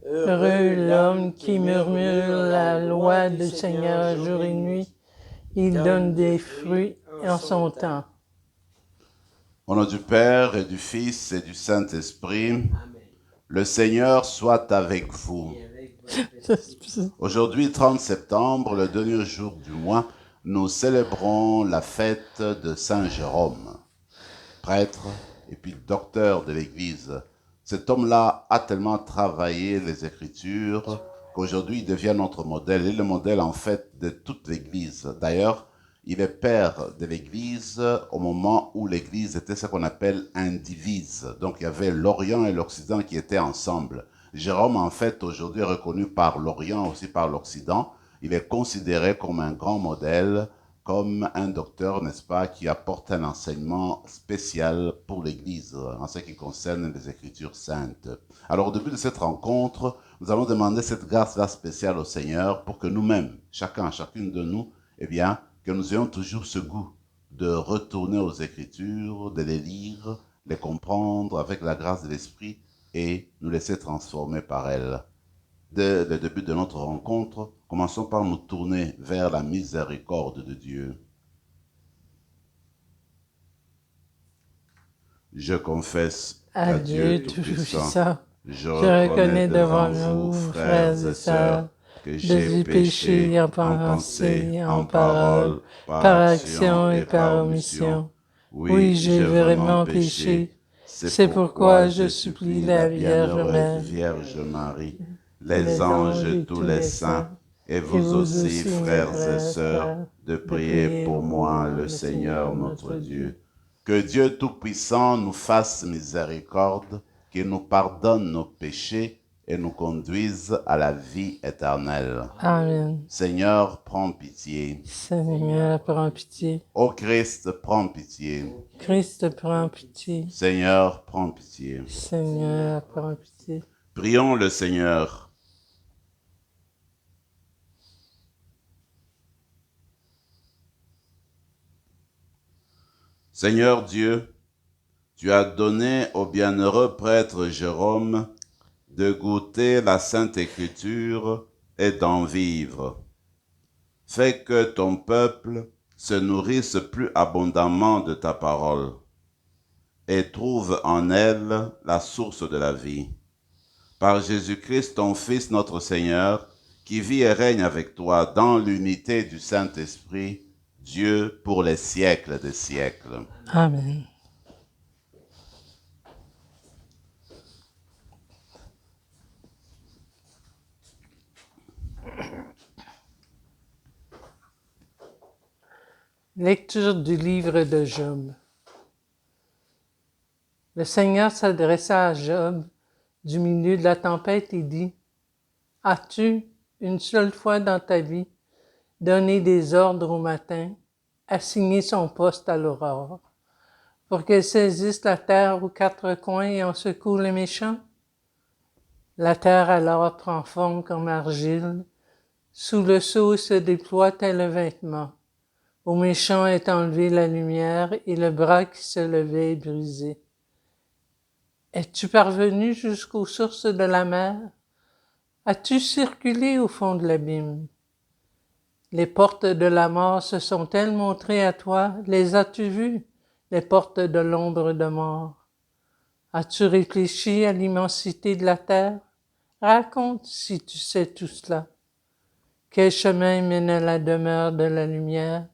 Heureux l'homme qui murmure la loi du Seigneur jour et nuit. Il donne des fruits en son temps. Au nom du Père et du Fils et du Saint-Esprit, le Seigneur soit avec vous. Aujourd'hui, 30 septembre, le dernier jour du mois, nous célébrons la fête de Saint Jérôme, prêtre et puis docteur de l'Église. Cet homme-là a tellement travaillé les Écritures qu'aujourd'hui il devient notre modèle. Il est le modèle en fait de toute l'Église. D'ailleurs, il est père de l'Église au moment où l'Église était ce qu'on appelle indivise. Donc il y avait l'Orient et l'Occident qui étaient ensemble. Jérôme, en fait, aujourd'hui est reconnu par l'Orient, aussi par l'Occident. Il est considéré comme un grand modèle, comme un docteur, n'est-ce pas, qui apporte un enseignement spécial pour l'Église en ce qui concerne les Écritures saintes. Alors, au début de cette rencontre, nous allons demander cette grâce-là spéciale au Seigneur pour que nous-mêmes, chacune de nous, eh bien, que nous ayons toujours ce goût de retourner aux Écritures, de les lire, les comprendre avec la grâce de l'Esprit et nous laisser transformer par elles. Dès le début de notre rencontre, commençons par nous tourner vers la miséricorde de Dieu. Je confesse À Dieu Tout-Puissant, je je reconnais reconnais devant vous, frères et sœurs, que j'ai péché en pensée, en parole, par action et par omission. Oui, j'ai vraiment péché. C'est pourquoi je supplie la Vierge Mère, Vierge Marie, les les anges anges et et tous tous les les saints, saints, et et vous vous aussi, aussi, mes frères et frères et sœurs, sœurs, de de prier prier pour pour moi, moi, le le Seigneur Seigneur notre notre Dieu. Dieu. Que Dieu Tout-Puissant nous fasse miséricorde, qu'il nous pardonne nos péchés et nous conduise à la vie éternelle. Amen. Seigneur, prends pitié. Seigneur, prends pitié. Ô Christ, prends pitié. Christ, prends pitié. Seigneur, prends pitié. Seigneur, prends pitié. Prions le Seigneur. Seigneur Dieu, tu as donné au bienheureux prêtre Jérôme de goûter la Sainte Écriture et d'en vivre. Fais que ton peuple se nourrisse plus abondamment de ta parole et trouve en elle la source de la vie. Par Jésus-Christ, ton Fils, notre Seigneur, qui vit et règne avec toi dans l'unité du Saint-Esprit, Dieu pour les siècles des siècles. Amen. Lecture du livre de Job. Le Seigneur s'adressa à Job du milieu de la tempête et dit, « As-tu, une seule fois dans ta vie, donné des ordres au matin, assigné son poste à l'aurore, pour qu'elle saisisse la terre aux quatre coins et en secoue les méchants? La terre alors prend forme comme argile, sous le sceau se déploie tel un vêtement. Aux méchants est enlevée la lumière et le bras qui se levait est brisé. Es-tu parvenu jusqu'aux sources de la mer? As-tu circulé au fond de l'abîme? Les portes de la mort se sont-elles montrées à toi? Les as-tu vues, les portes de l'ombre de mort? As-tu réfléchi à l'immensité de la terre? Raconte si tu sais tout cela. Quel chemin mène à la demeure de la lumière?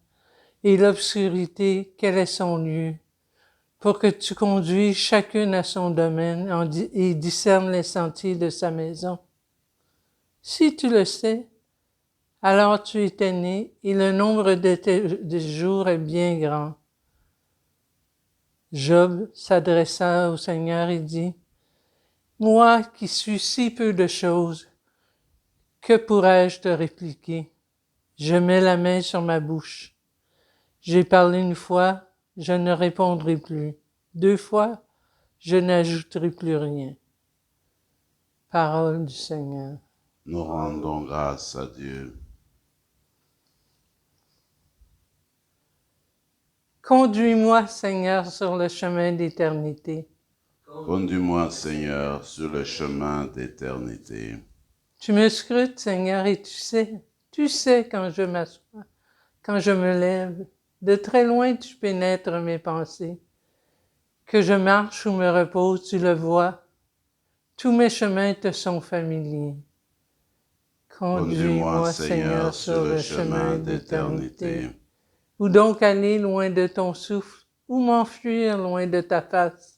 Et l'obscurité, quel est son lieu? Pour que tu conduises chacune à son domaine et discernes les sentiers de sa maison. Si tu le sais, alors tu étais né et le nombre de tes jours est bien grand. Job s'adressa au Seigneur et dit, « Moi qui suis si peu de choses, que pourrais-je te répliquer? Je mets la main sur ma bouche. J'ai parlé une fois, je ne répondrai plus. Deux fois, je n'ajouterai plus rien. » Parole du Seigneur. Nous rendons grâce à Dieu. Conduis-moi, Seigneur, sur le chemin d'éternité. Conduis-moi, Seigneur, sur le chemin d'éternité. Tu me scrutes, Seigneur, et tu sais quand je m'assois, quand je me lève. De très loin, tu pénètres mes pensées. Que je marche ou me repose, tu le vois. Tous mes chemins te sont familiers. Conduis-moi, Conduis-moi, Seigneur, Seigneur, sur sur le le chemin chemin d'éternité. d'éternité. Où donc aller loin de ton souffle? Où m'enfuir loin de ta face?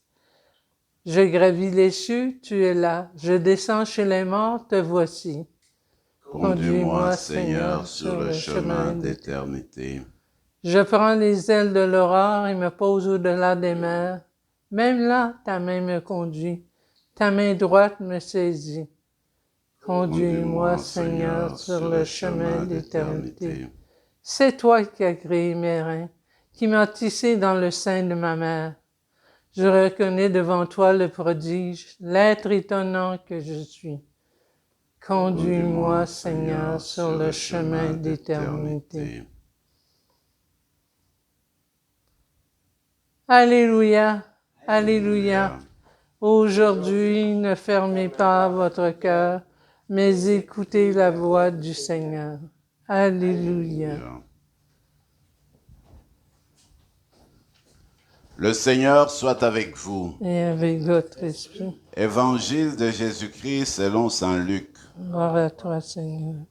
Je gravis les cieux, tu es là. Je descends chez les morts, te voici. Conduis-moi, Conduis-moi, Seigneur, Seigneur, sur sur le le chemin chemin d'éternité. d'éternité. Je prends les ailes de l'aurore et me pose au-delà des mers. Même là, ta main me conduit. Ta main droite me saisit. Conduis-moi, Conduis-moi, Seigneur, Seigneur, sur sur le le chemin chemin d'éternité. d'éternité. C'est toi qui as créé mes reins, qui m'as tissé dans le sein de ma mère. Je reconnais devant toi le prodige, l'être étonnant que je suis. Conduis-moi, Seigneur, sur le chemin d'éternité. Alléluia, Alléluia. Aujourd'hui, ne fermez pas votre cœur, mais écoutez la voix du Seigneur. Alléluia. Le Seigneur soit avec vous. Et avec votre esprit. Évangile de Jésus-Christ selon saint Luc. Gloire à toi, Seigneur.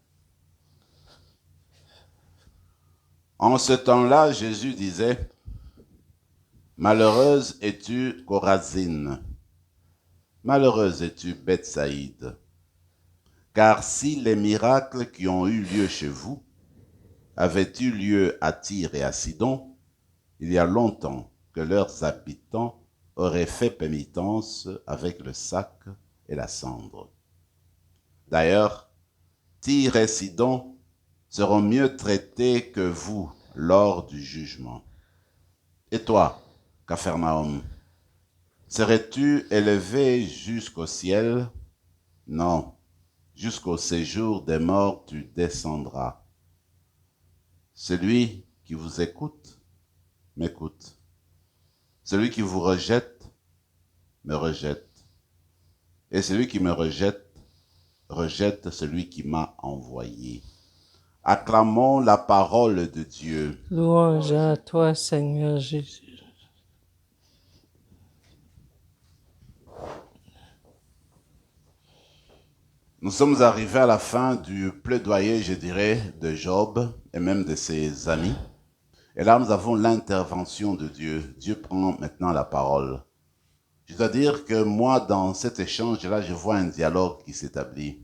En ce temps-là, Jésus disait, « Malheureuse es-tu, Chorazine. Malheureuse es-tu, Bethsaïde. Car si les miracles qui ont eu lieu chez vous avaient eu lieu à Tyr et à Sidon, il y a longtemps que leurs habitants auraient fait pénitence avec le sac et la cendre. D'ailleurs, Tyr et Sidon seront mieux traités que vous lors du jugement. Et toi, Capharnaüm, serais-tu élevé jusqu'au ciel? Non, jusqu'au séjour des morts tu descendras. Celui qui vous écoute, m'écoute. Celui qui vous rejette, me rejette. Et celui qui me rejette, rejette celui qui m'a envoyé. Acclamons la parole de Dieu. Louange à toi, Seigneur Jésus. Nous sommes arrivés à la fin du plaidoyer, je dirais, de Job et même de ses amis. Et là, nous avons l'intervention de Dieu. Dieu prend maintenant la parole. Je dois dire que moi, dans cet échange-là, je vois un dialogue qui s'établit.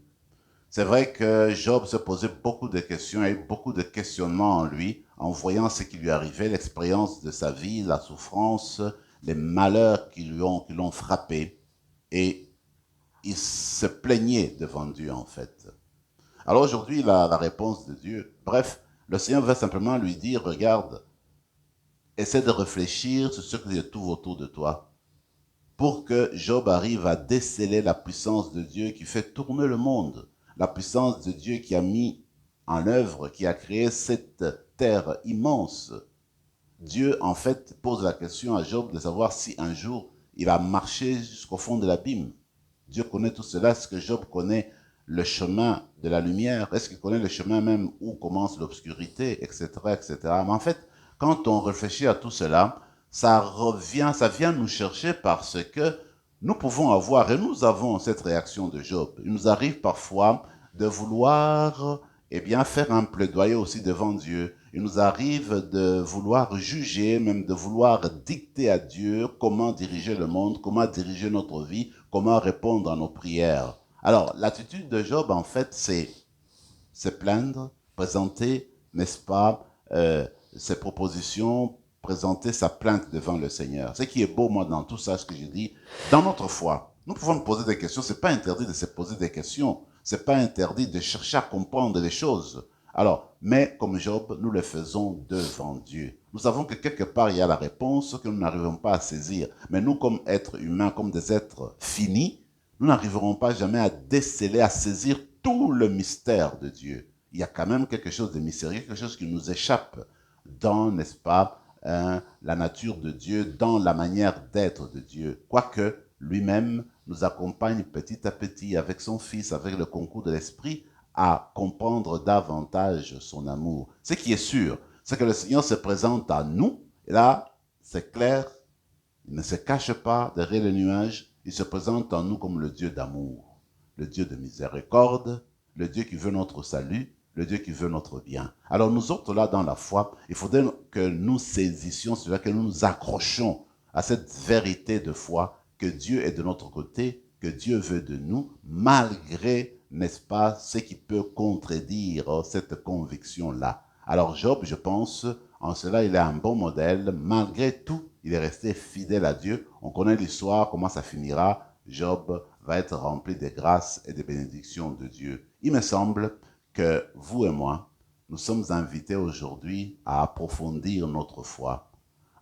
C'est vrai que Job se posait beaucoup de questions, il y a eu beaucoup de questionnements en lui, en voyant ce qui lui arrivait, l'expérience de sa vie, la souffrance, les malheurs qui l'ont frappé. Et il se plaignait devant Dieu, en fait. Alors aujourd'hui, il a la réponse de Dieu. Bref, le Seigneur va simplement lui dire, regarde, essaie de réfléchir sur ce qui se trouve autour de toi, pour que Job arrive à déceler la puissance de Dieu qui fait tourner le monde, la puissance de Dieu qui a mis en œuvre, qui a créé cette terre immense. Dieu, en fait, pose la question à Job de savoir si un jour il va marcher jusqu'au fond de l'abîme. Dieu connaît tout cela. Est-ce que Job connaît le chemin de la lumière? Est-ce qu'il connaît le chemin même où commence l'obscurité, etc., etc. Mais en fait, quand on réfléchit à tout cela, ça vient nous chercher parce que nous pouvons avoir, et nous avons cette réaction de Job. Il nous arrive parfois de vouloir faire un plaidoyer aussi devant Dieu. Il nous arrive de vouloir juger, même de vouloir dicter à Dieu comment diriger le monde, comment diriger notre vie, comment répondre à nos prières. Alors, l'attitude de Job, en fait, c'est se plaindre, présenter, n'est-ce pas, ses propositions, présenter sa plainte devant le Seigneur. Ce qui est beau, moi, dans tout ça, ce que je dis, dans notre foi, nous pouvons nous poser des questions. C'est pas interdit de se poser des questions. C'est pas interdit de chercher à comprendre les choses. Alors, mais comme Job, nous le faisons devant Dieu. Nous savons que quelque part, il y a la réponse que nous n'arrivons pas à saisir. Mais nous, comme êtres humains, comme des êtres finis, nous n'arriverons pas jamais à déceler, à saisir tout le mystère de Dieu. Il y a quand même quelque chose de mystérieux, quelque chose qui nous échappe dans, n'est-ce pas, la nature de Dieu, dans la manière d'être de Dieu. Quoique, lui-même nous accompagne petit à petit avec son Fils, avec le concours de l'Esprit, à comprendre davantage son amour. Ce qui est sûr, c'est que le Seigneur se présente à nous, et là, c'est clair, il ne se cache pas derrière les nuages, il se présente en nous comme le Dieu d'amour, le Dieu de miséricorde, le Dieu qui veut notre salut, le Dieu qui veut notre bien. Alors nous autres là dans la foi, il faudrait que nous saisissions cela, que nous nous accrochions à cette vérité de foi, que Dieu est de notre côté, que Dieu veut de nous, malgré, n'est-ce pas, ce qui peut contredire cette conviction-là. Alors Job, je pense, en cela, il est un bon modèle. Malgré tout, il est resté fidèle à Dieu. On connaît l'histoire, comment ça finira. Job va être rempli des grâces et des bénédictions de Dieu. Il me semble que vous et moi, nous sommes invités aujourd'hui à approfondir notre foi,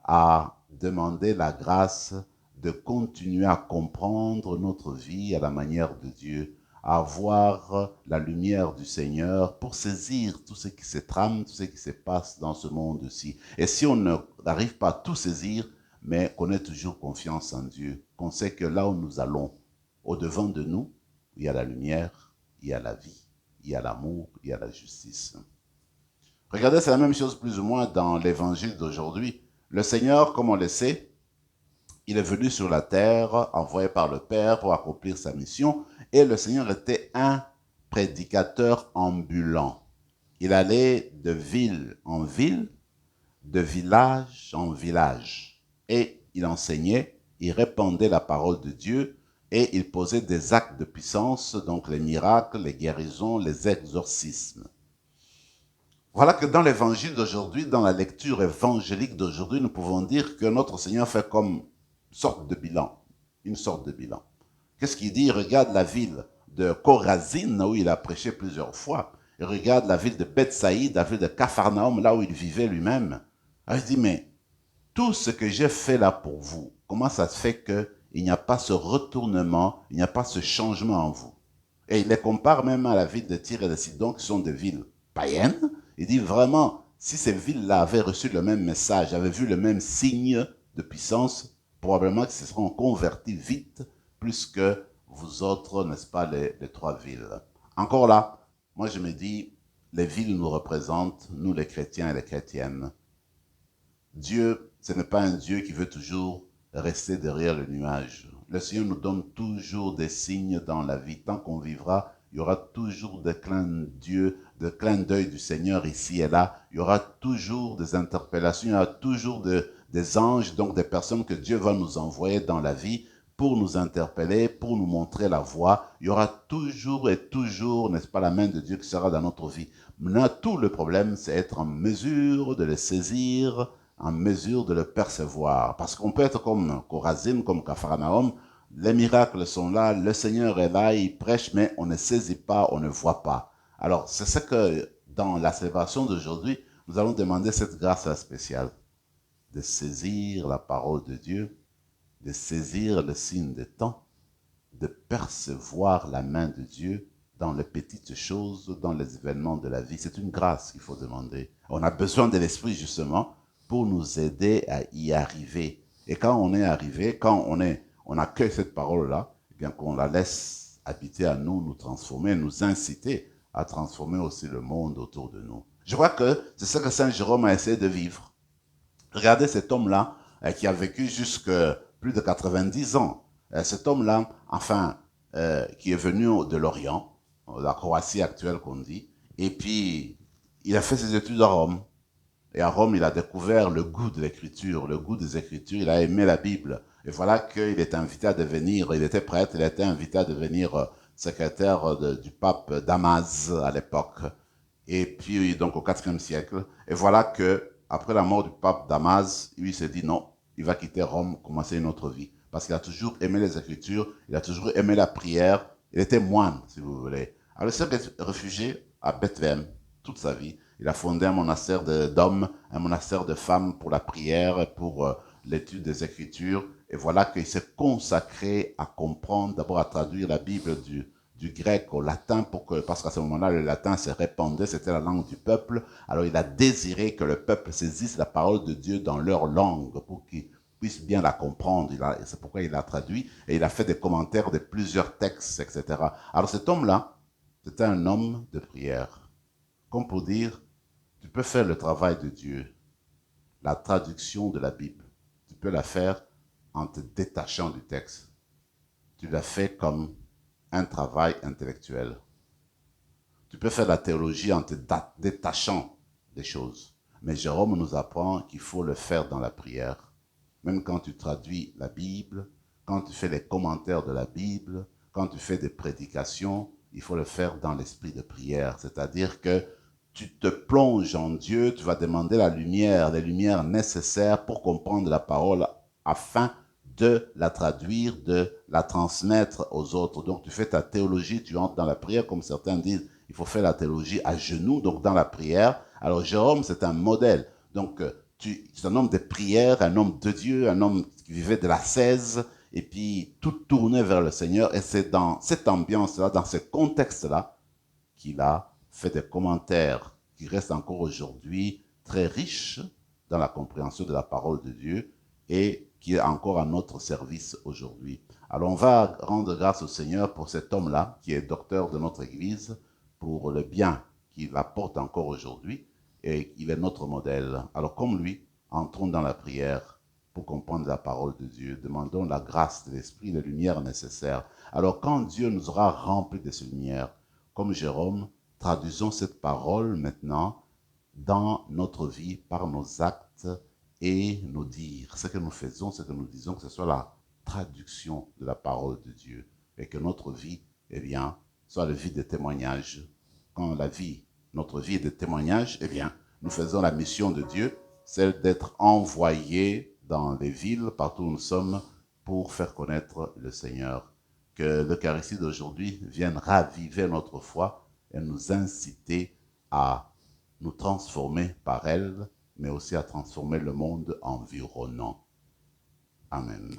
à demander la grâce de continuer à comprendre notre vie à la manière de Dieu, à voir la lumière du Seigneur pour saisir tout ce qui se trame, tout ce qui se passe dans ce monde-ci. Et si on n'arrive pas à tout saisir, mais qu'on ait toujours confiance en Dieu, qu'on sait que là où nous allons, au-devant de nous, il y a la lumière, il y a la vie, il y a l'amour, il y a la justice. Regardez, c'est la même chose plus ou moins dans l'évangile d'aujourd'hui. Le Seigneur, comme on le sait, il est venu sur la terre, envoyé par le Père pour accomplir sa mission, et le Seigneur était un prédicateur ambulant. Il allait de ville en ville, de village en village, et il enseignait, il répandait la parole de Dieu, et il posait des actes de puissance, donc les miracles, les guérisons, les exorcismes. Voilà que dans l'évangile d'aujourd'hui, dans la lecture évangélique d'aujourd'hui, nous pouvons dire que notre Seigneur fait comme une sorte de bilan. Une sorte de bilan. Qu'est-ce qu'il dit? Il regarde la ville de Chorazine, où il a prêché plusieurs fois. Il regarde la ville de Bethsaïde, la ville de Capharnaüm, là où il vivait lui-même. Alors il dit, mais tout ce que j'ai fait là pour vous, comment ça se fait qu'il n'y a pas ce retournement, il n'y a pas ce changement en vous? Et il les compare même à la ville de Tyr et de Sidon, qui sont des villes païennes. Il dit vraiment, si ces villes-là avaient reçu le même message, avaient vu le même signe de puissance, probablement qu'ils se seront convertis vite, plus que vous autres, n'est-ce pas, les trois villes. Encore là, moi je me dis, les villes nous représentent, nous les chrétiens et les chrétiennes. Dieu, ce n'est pas un Dieu qui veut toujours rester derrière le nuage. Le Seigneur nous donne toujours des signes dans la vie. Tant qu'on vivra, il y aura toujours des clins d'œil du Seigneur ici et là. Il y aura toujours des interpellations, il y aura toujours des anges, donc des personnes que Dieu va nous envoyer dans la vie pour nous interpeller, pour nous montrer la voie. Il y aura toujours et toujours, n'est-ce pas, la main de Dieu qui sera dans notre vie. Maintenant, tout le problème, c'est être en mesure de le saisir, en mesure de le percevoir. Parce qu'on peut être comme Chorazine, comme Capharnaüm, les miracles sont là, le Seigneur est là, il prêche, mais on ne saisit pas, on ne voit pas. Alors, c'est ce que, dans la célébration d'aujourd'hui, nous allons demander cette grâce spéciale, de saisir la parole de Dieu, de saisir le signe des temps, de percevoir la main de Dieu dans les petites choses, dans les événements de la vie. C'est une grâce qu'il faut demander. On a besoin de l'Esprit, justement, pour nous aider à y arriver. Et quand on est arrivé, quand on accueille cette parole-là, eh bien qu'on la laisse habiter à nous, nous transformer, nous inciter à transformer aussi le monde autour de nous. Je crois que c'est ce que Saint Jérôme a essayé de vivre. Regardez cet homme-là qui a vécu jusque plus de 90 ans. Cet homme-là, enfin, qui est venu de l'Orient, la Croatie actuelle qu'on dit, et puis il a fait ses études à Rome. Et à Rome, il a découvert le goût de l'écriture, le goût des écritures, il a aimé la Bible. Et voilà qu'il est invité à devenir, il était prêtre, il a été invité à devenir secrétaire du pape Damas à l'époque. Et puis, donc au IVe siècle. Et voilà que, après la mort du pape Damas, lui s'est dit non, il va quitter Rome, commencer une autre vie. Parce qu'il a toujours aimé les Écritures, il a toujours aimé la prière, il était moine, si vous voulez. Alors il s'est réfugié à Bethléem toute sa vie. Il a fondé un monastère d'hommes, un monastère de femmes pour la prière, pour l'étude des Écritures. Et voilà qu'il s'est consacré à comprendre, d'abord à traduire la Bible du grec au latin, parce qu'à ce moment-là, le latin se répandait, c'était la langue du peuple. Alors il a désiré que le peuple saisisse la parole de Dieu dans leur langue, pour qu'ils puisse bien la comprendre. C'est pourquoi il a traduit et il a fait des commentaires de plusieurs textes, etc. Alors cet homme-là, c'était un homme de prière. Comme pour dire, tu peux faire le travail de Dieu, la traduction de la Bible. Tu peux la faire en te détachant du texte. Tu la fais comme un travail intellectuel. Tu peux faire la théologie en te détachant des choses. Mais Jérôme nous apprend qu'il faut le faire dans la prière. Même quand tu traduis la Bible, quand tu fais les commentaires de la Bible, quand tu fais des prédications, il faut le faire dans l'esprit de prière. C'est-à-dire que tu te plonges en Dieu, tu vas demander la lumière, les lumières nécessaires pour comprendre la parole afin de la traduire, de la transmettre aux autres. Donc tu fais ta théologie, tu entres dans la prière, comme certains disent, il faut faire la théologie à genoux, donc dans la prière. Alors Jérôme, c'est un modèle. Donc c'est un homme de prière, un homme de Dieu, un homme qui vivait de l'ascèse, et puis tout tourné vers le Seigneur. Et c'est dans cette ambiance-là, dans ce contexte-là, qu'il a fait des commentaires qui restent encore aujourd'hui très riches dans la compréhension de la parole de Dieu et qui est encore à notre service aujourd'hui. Alors on va rendre grâce au Seigneur pour cet homme-là qui est docteur de notre Église, pour le bien qu'il apporte encore aujourd'hui, et il est notre modèle. Alors comme lui, entrons dans la prière pour comprendre la parole de Dieu. Demandons la grâce de l'Esprit, les lumières nécessaires. Alors quand Dieu nous aura remplis de ces lumières, comme Jérôme, traduisons cette parole maintenant dans notre vie par nos actes et nos dires. Ce que nous faisons, ce que nous disons, que ce soit la traduction de la parole de Dieu et que notre vie, eh bien, soit la vie de témoignage. Quand notre vie est de témoignage, eh bien, nous faisons la mission de Dieu, celle d'être envoyés dans les villes, partout où nous sommes, pour faire connaître le Seigneur. Que l'Eucharistie d'aujourd'hui vienne raviver notre foi et nous inciter à nous transformer par elle, mais aussi à transformer le monde environnant. Amen.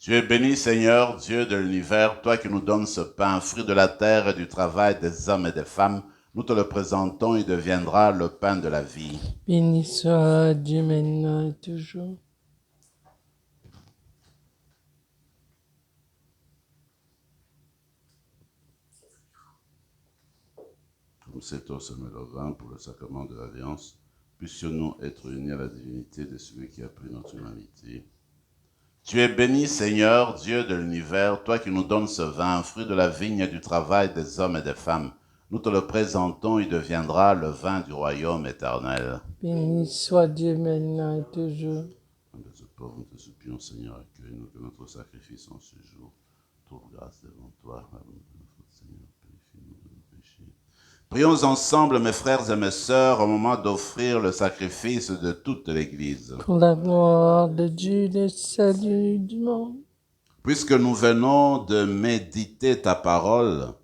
Tu es béni, Seigneur, Dieu de l'univers, toi qui nous donnes ce pain, fruit de la terre et du travail des hommes et des femmes. Nous te le présentons, il deviendra le pain de la vie. Béni soit Dieu maintenant et toujours. Comme c'est toi, Samuel le vin pour le sacrement de l'Alliance, puissions-nous être unis à la divinité de celui qui a pris notre humanité. Tu es béni, Seigneur, Dieu de l'univers, toi qui nous donnes ce vin, fruit de la vigne et du travail des hommes et des femmes. Nous te le présentons, il deviendra le vin du royaume éternel. Béni soit Dieu maintenant et toujours. De ce pauvre, nous te supplions, Seigneur, accueille-nous que notre sacrifice en ce jour. Trouve grâce devant toi, Seigneur, purifie-nous de nos péchés. Prions ensemble, mes frères et mes sœurs, au moment d'offrir le sacrifice de toute l'Église. Pour la gloire de Dieu, le salut du monde. Puisque nous venons de méditer ta parole,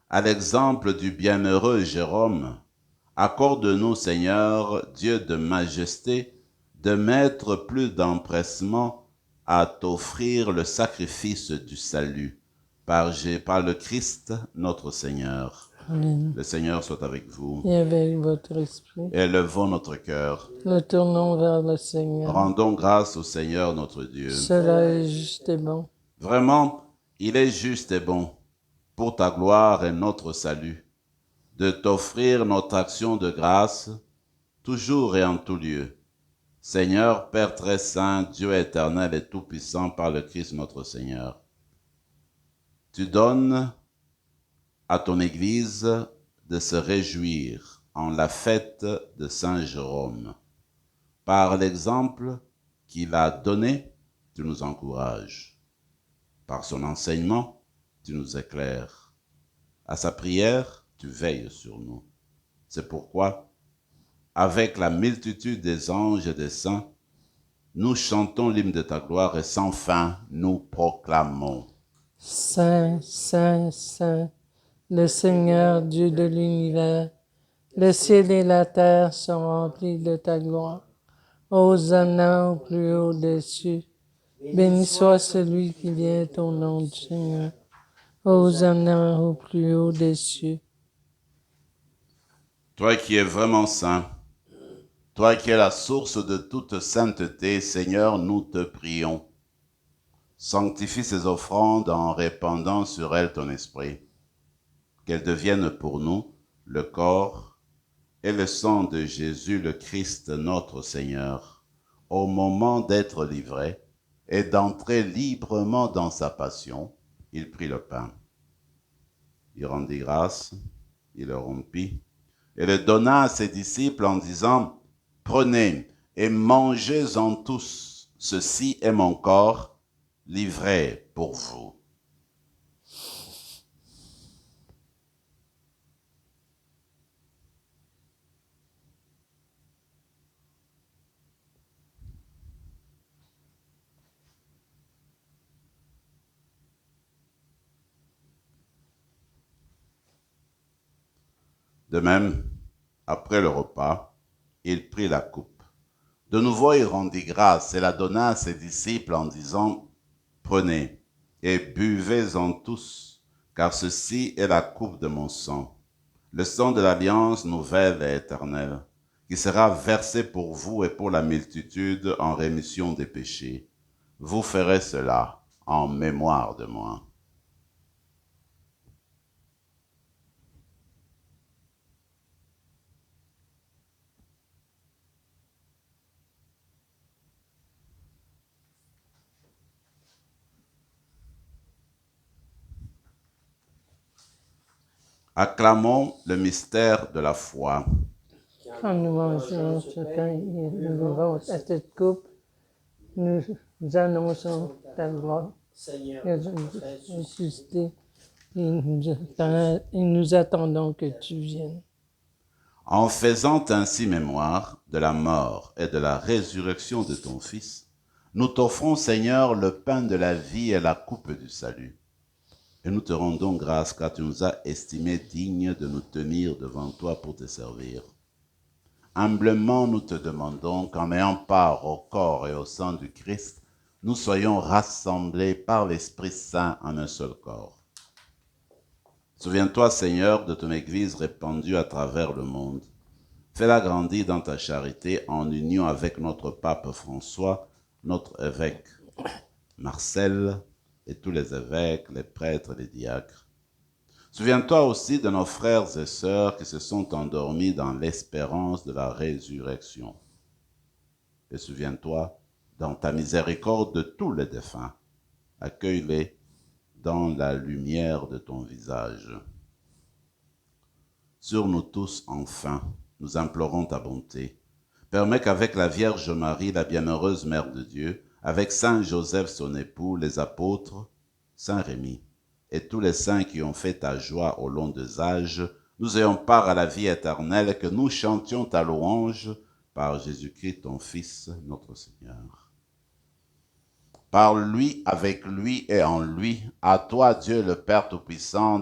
à l'exemple du bienheureux Jérôme, accorde-nous, Seigneur, Dieu de majesté, de mettre plus d'empressement à t'offrir le sacrifice du salut par le Christ notre Seigneur. Amen. Le Seigneur soit avec vous. Et avec votre esprit. Élevons notre cœur. Nous tournons vers le Seigneur. Rendons grâce au Seigneur notre Dieu. Cela est juste et bon. Vraiment, il est juste et bon, pour ta gloire et notre salut, de t'offrir notre action de grâce, toujours et en tout lieu. Seigneur, Père très saint, Dieu éternel et tout-puissant par le Christ notre Seigneur. Tu donnes à ton Église de se réjouir en la fête de Saint Jérôme. Par l'exemple qu'il a donné, tu nous encourages. Par son enseignement, tu nous éclaires. À sa prière, tu veilles sur nous. C'est pourquoi, avec la multitude des anges et des saints, nous chantons l'hymne de ta gloire et sans fin nous proclamons. Saint, Saint, Saint, le Seigneur Dieu de l'univers, Le ciel et la terre sont remplis de ta gloire. Hosanna au plus haut des cieux. Béni soit celui qui vient au nom du Seigneur. Hosanna au plus haut des cieux. Toi qui es vraiment saint, toi qui es la source de toute sainteté, Seigneur, nous te prions. Sanctifie ces offrandes en répandant sur elles ton esprit, qu'elles deviennent pour nous le corps et le sang de Jésus le Christ notre Seigneur, au moment d'être livré et d'entrer librement dans sa passion. Il prit le pain. Il rendit grâce, il le rompit et le donna à ses disciples en disant, « Prenez et mangez-en tous, ceci est mon corps livré pour vous. » De même, après le repas, il prit la coupe. De nouveau, il rendit grâce et la donna à ses disciples en disant, « Prenez et buvez-en tous, car ceci est la coupe de mon sang, le sang de l'alliance nouvelle et éternelle, qui sera versé pour vous et pour la multitude en rémission des péchés. Vous ferez cela en mémoire de moi. » Acclamons le mystère de la foi. Quand nous mangeons ce pain et nous buvons à cette coupe, nous annonçons ta gloire et ressuscité et nous attendons que tu viennes. En faisant ainsi mémoire de la mort et de la résurrection de ton Fils, nous t'offrons, Seigneur, le pain de la vie et la coupe du salut. Et nous te rendons grâce car tu nous as estimés dignes de nous tenir devant toi pour te servir. Humblement, nous te demandons qu'en ayant part au corps et au sang du Christ, nous soyons rassemblés par l'Esprit Saint en un seul corps. Souviens-toi, Seigneur, de ton Église répandue à travers le monde. Fais-la grandir dans ta charité en union avec notre pape François, notre évêque Marcel et tous les évêques, les prêtres, les diacres. Souviens-toi aussi de nos frères et sœurs qui se sont endormis dans l'espérance de la résurrection. Et souviens-toi, dans ta miséricorde, de tous les défunts. Accueille-les dans la lumière de ton visage. Sur nous tous, enfin, nous implorons ta bonté. Permets qu'avec la Vierge Marie, la bienheureuse Mère de Dieu, avec Saint Joseph son époux, les apôtres, Saint Rémy, et tous les saints qui ont fait ta joie au long des âges, nous ayons part à la vie éternelle et que nous chantions ta louange par Jésus-Christ, ton Fils, notre Seigneur. Par lui, avec lui et en lui, à toi Dieu le Père Tout-Puissant,